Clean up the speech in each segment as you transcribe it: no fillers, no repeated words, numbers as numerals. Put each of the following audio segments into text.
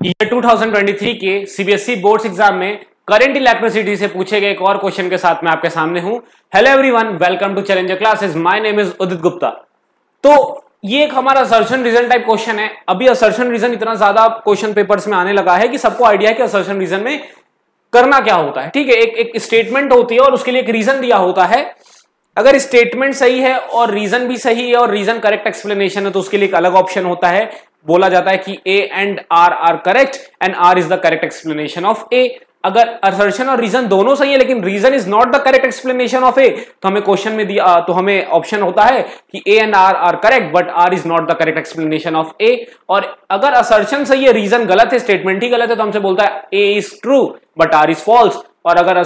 Year 2023 के CBSE boards exam में current electricity से पूछे गए एक और क्वेश्चन के साथ मैं आपके सामने हूं। Hello everyone, welcome to challenger classes. My name is Udit Gupta. तो ये एक हमारा असर्शन रीजन टाइप क्वेश्चन है। अभी असर्शन रीजन इतना ज्यादा क्वेश्चन पेपर्स में आने लगा है कि सबको आइडिया है कि असर्शन रीजन में करना क्या होता है। ठीक है, एक स्टेटमेंट होती है और उसके लिए एक रीजन दिया होता है। अगर स्टेटमेंट सही है और रीजन भी सही है और रीजन करेक्ट एक्सप्लेनेशन है तो उसके लिए एक अलग ऑप्शन होता है। बोला जाता है कि A and R are correct and R is the correct explanation of A. अगर असर्शन और रीजन दोनों सही है लेकिन reason is not the correct explanation of A तो हमें क्वेश्चन में दिया, तो हमें ऑप्शन होता है कि A and R are correct but R is not the correct explanation of A. और अगर असर्शन सही है, रीजन गलत है, स्टेटमेंट ही गलत है तो हमसे बोलता है A is true but R is false. और अगर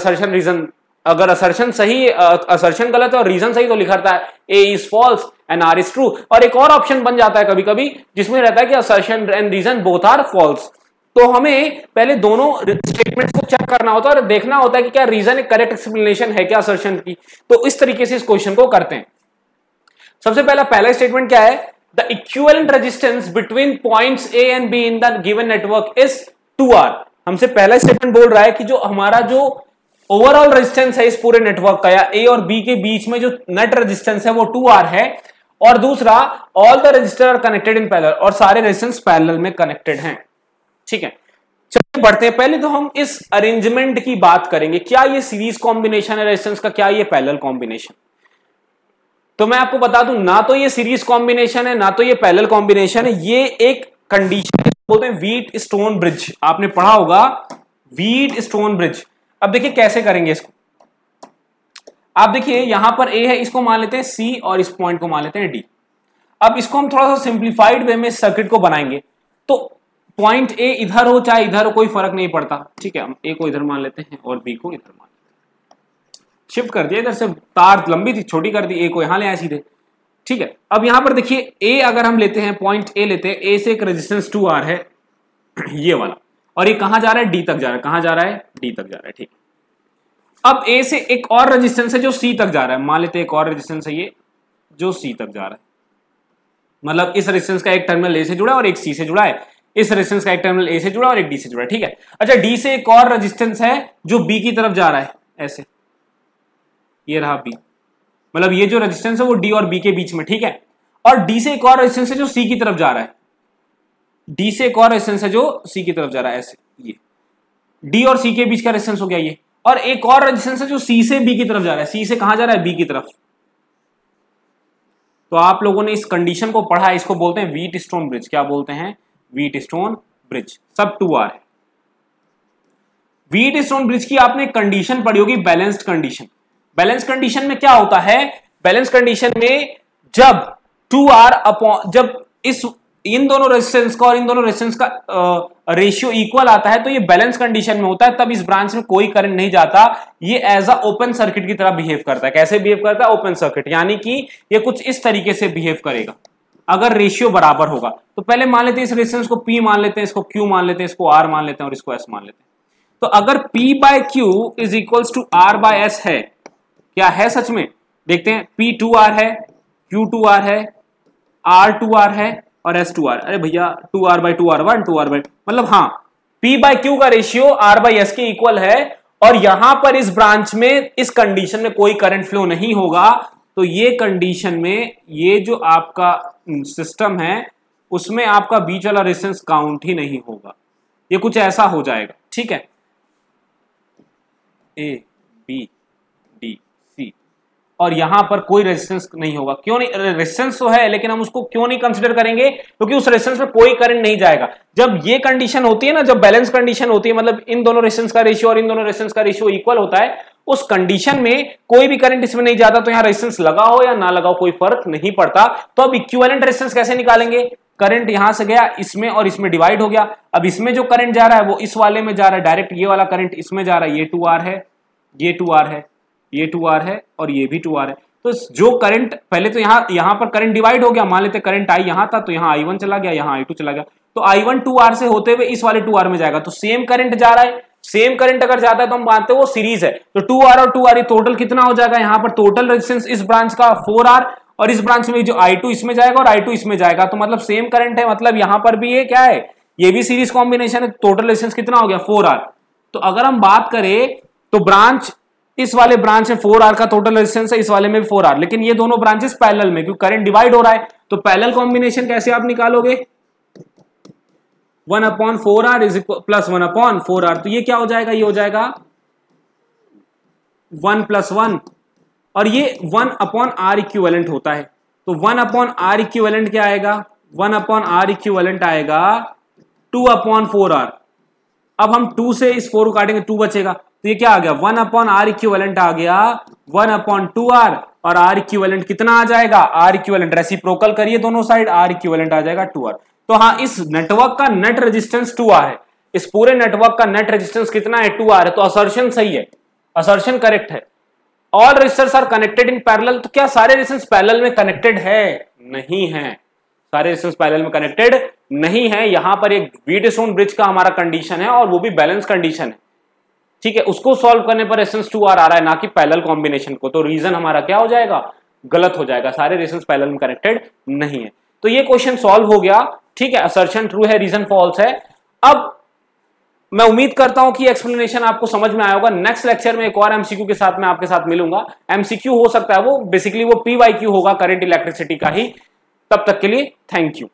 असर्शन सही, असर्शन गलत है और रीजन सही तो लिखा है A is false and R is true. और एक और ऑप्शन बन जाता है कभी कभी जिसमें रहता है कि assertion and reason both are false. तो हमें पहले दोनों स्टेटमेंट्स को चेक करना होता है और देखना होता है कि क्या रीजन एक करेक्ट एक्सप्लेनेशन है क्या असर्शन की। तो इस तरीके से इस क्वेश्चन को करते हैं। सबसे पहला स्टेटमेंट क्या है? The equivalent resistance between points A and be in the given network is 2R। हमसे पहला स्टेटमेंट बोल रहा है कि जो हमारा जो ओवरऑल रेजिस्टेंस है इस पूरे नेटवर्क का या ए और बी के बीच में जो नेट रेजिस्टेंस है वो 2R है। और दूसरा, all the resistor are connected in parallel, और सारे रेजिस्टेंस पैरेलल में कनेक्टेड हैं। ठीक है, चलिए बढ़ते हैं। पहले तो हम इस अरेंजमेंट की बात करेंगे। क्या ये सीरीज कॉम्बिनेशन है रेजिस्टेंस का, क्या ये पैरेलल कॉम्बिनेशन? तो मैं आपको बता दूं, ना तो ये सीरीज कॉम्बिनेशन है ना तो ये पैरेलल कॉम्बिनेशन है। ये एक कंडीशन बोलते हैं व्हीट स्टोन ब्रिज। आपने पढ़ा होगा व्हीट स्टोन ब्रिज। अब देखिए कैसे करेंगे इसको। आप देखिए यहां पर ए है, इसको मान लेते हैं सी और इस पॉइंट को मान लेते हैं डी। अब इसको हम थोड़ा सा सिंप्लीफाइड वे में सर्किट को बनाएंगे। तो पॉइंट ए इधर हो चाहे इधर हो कोई फर्क नहीं पड़ता। ठीक है, हम ए को इधर मान लेते हैं और बी को इधर मान लेते हैं। शिफ्ट कर दिया, इधर से तार लंबी थी छोटी कर दी, ए को यहां ले आए सीधे। ठीक है, अब यहां पर देखिए ए अगर हम लेते हैं, पॉइंट ए लेते हैं, ए से एक रेजिस्टेंस 2R है ये वाला, और ये कहां जा रहा है? डी तक जा रहा है। कहां जा रहा है? डी तक जा रहा है। ठीक, अब ए से एक और रेजिस्टेंस है जो सी तक जा रहा है। मान लेते हैं एक और रेजिस्टेंस है ये जो सी तक जा रहा है। मतलब इस रेजिस्टेंस का एक टर्मिनल ए से जुड़ा है और एक सी से जुड़ा है। इस रेजिस्टेंस का एक टर्मिनल ए से जुड़ा और एक डी से जुड़ा है। ठीक है, अच्छा डी से एक और रेजिस्टेंस है जो बी की तरफ जा रहा है, ऐसे ये रहा बी। मतलब ये जो रेजिस्टेंस है वो डी और बी के बीच में। ठीक है, और डी से एक और रेजिस्टेंस है जो सी की तरफ जा रहा है। डी से एक और रेजिस्टेंस है जो सी की तरफ जा रहा है, ऐसे ये डी और सी के बीच का रेजिस्टेंस हो गया ये। और एक और रेजिस्टेंस है जो सी से बी की तरफ जा रहा है। सी से कहां जा रहा है? बी की तरफ। तो आप लोगों ने इस कंडीशन को पढ़ा है, इसको बोलते हैं व्हीट स्टोन ब्रिज। क्या बोलते हैं? Wheat stone bridge. सब 2R है। व्हीट स्टोन ब्रिज की आपने कंडीशन पढ़ी होगी, बैलेंस्ड कंडीशन। बैलेंस कंडीशन में क्या होता है? बैलेंस कंडीशन में जब 2R अपॉन, जब इन दोनों रेजिस्टेंस का और इन दोनों रेजिस्टेंस का रेशियो इक्वल आता है तो ये बैलेंस कंडीशन में होता है। तब इस ब्रांच में कोई करंट नहीं जाता, ये एज अ ओपन सर्किट की तरह बिहेव करता है। कैसे बिहेव करता है? ओपन सर्किट, यानी कि ये कुछ इस तरीके से बिहेव करेगा अगर रेशियो बराबर होगा। तो पहले मान लेते हैं इस रेजिस्टेंस को P मान लेते हैं, इसको Q मान लेते हैं, इसको R मान लेते हैं और इसको S मान लेते हैं। तो अगर P by Q is equals to R by S है, क्या है सच में? देखते हैं, P 2R है, Q 2R है, R 2R है और S 2R। अरे भैया 2R bye 2R 1, 2R bye, मतलब हाँ P बाय Q का रेशियो R बाय S के इक्वल है। और यहां पर इस ब्रांच में इस कंडीशन में कोई करंट फ्लो नहीं होगा। तो ये कंडीशन में ये जो आपका सिस्टम है उसमें आपका बीच वाला रेजिस्टेंस काउंट ही नहीं होगा। ये कुछ ऐसा हो जाएगा। ठीक है, A B D C, और यहां पर कोई रेजिस्टेंस नहीं होगा। क्यों नहीं? रेजिस्टेंस तो है लेकिन हम उसको क्यों नहीं कंसीडर करेंगे? क्योंकि उस रेजिस्टेंस में कोई करंट नहीं जाएगा। जब ये कंडीशन होती है ना, जब बैलेंस कंडीशन होती है, मतलब इन दोनों रेजिस्टेंस का रेशियो और इन दोनों रेजिस्टेंस का रेशियो इक्वल होता है, उस कंडीशन में कोई भी करंट इसमें नहीं जाता। तो यहां रेजिस्टेंस लगा हो या ना लगा हो कोई फर्क नहीं पड़ता। तो अब इक्विवेलेंट रेजिस्टेंस कैसे निकालेंगे? करंट यहां से गया इसमें और इसमें डिवाइड हो गया। अब इसमें जो करंट जा रहा है वो इस वाले में जा रहा है, डायरेक्ट ये वाला करंट इसमें जा रहा है। ये 2R है, ये 2R है, ये 2R है और ये भी 2R है। तो जो करंट पहले तो यहां पर करंट डिवाइड हो गया। मान लेते करंट I यहां था तो यहां I1 चला गया, यहां I2 चला गया। तो I1 2R से होते हुए इस वाले 2R में जाएगा। तो सेम करंट जा रहा है। सेम करंट अगर जाता है तो हम मानते हैं वो सीरीज है। तो 2R और 2R ये टोटल कितना हो जाएगा? यहां पर टोटल रेजिस्टेंस इस ब्रांच का 4R और इस ब्रांच में जो I2 इसमें जाएगा और I2 इसमें जाएगा। तो मतलब सेम करंट है, मतलब यहां पर भी ये क्या है? ये भी सीरीज कॉम्बिनेशन है, टोटल रेजिस्टेंस कितना हो गया 4R। तो अगर हम बात करें तो ब्रांच, इस वाले ब्रांच में 4R का टोटल रेजिस्टेंस है, इस वाले में भी 4R, लेकिन ये दोनों ब्रांचेस पैरेलल में, क्योंकि करंट डिवाइड हो रहा है। तो पैरेलल कॉम्बिनेशन कैसे आप निकालोगे, 1/4R इज प्लस 1/4R। तो ये क्या हो जाएगा, ये हो जाएगा 1 + 1, और ये 1/R इक्विवेलेंट होता है। तो 1/R इक्विवेलेंट क्या आएगा, 1/R इक्विवेलेंट आएगा 2/4R। अब हम 2 से इस 4 को काटेंगे, 2 बचेगा, तो ये क्या आ गया 1/R इक्विवेलेंट आ गया 1/2R, और R इक्विवेलेंट कितना आ जाएगा, R इक्विवेलेंट रेसिप्रोकल करिए दोनों साइड, R इक्विवेलेंट आ जाएगा 2R। तो हाँ, इस नेटवर्क का नेट रेजिस्टेंस 2R है, इस पूरे नेटवर्क का नेट रेजिस्टेंस कितना है 2R है। तो असर्शन सही है, असर्शन करेक्ट है। All resistors are connected in parallel. तो क्या सारे रेजिस्टेंस पैरेलल में कनेक्टेड है, नहीं है, सारे रेजिस्टेंस पैरेलल में कनेक्टेड नहीं है। यहां पर एक व्हीटस्टोन ब्रिज का हमारा कंडीशन है, और वो भी बैलेंस कंडीशन है, ठीक है। उसको सॉल्व करने पर रेजिस्टेंस 2R आ रहा है, ना कि पैरेलल कॉम्बिनेशन को। तो रीजन हमारा क्या हो जाएगा, गलत हो जाएगा, सारे रेजिस्टेंस पैरेलल में कनेक्टेड नहीं है। तो ये क्वेश्चन सॉल्व हो गया, ठीक है। असर्शन ट्रू है, रीजन फॉल्स है। अब मैं उम्मीद करता हूं कि एक्सप्लेनेशन आपको समझ में आया होगा। नेक्स्ट लेक्चर में एक और एमसीक्यू के साथ मैं आपके साथ मिलूंगा। एमसीक्यू हो सकता है वो बेसिकली वो PYQ होगा, करंट इलेक्ट्रिसिटी का ही। तब तक के लिए थैंक यू।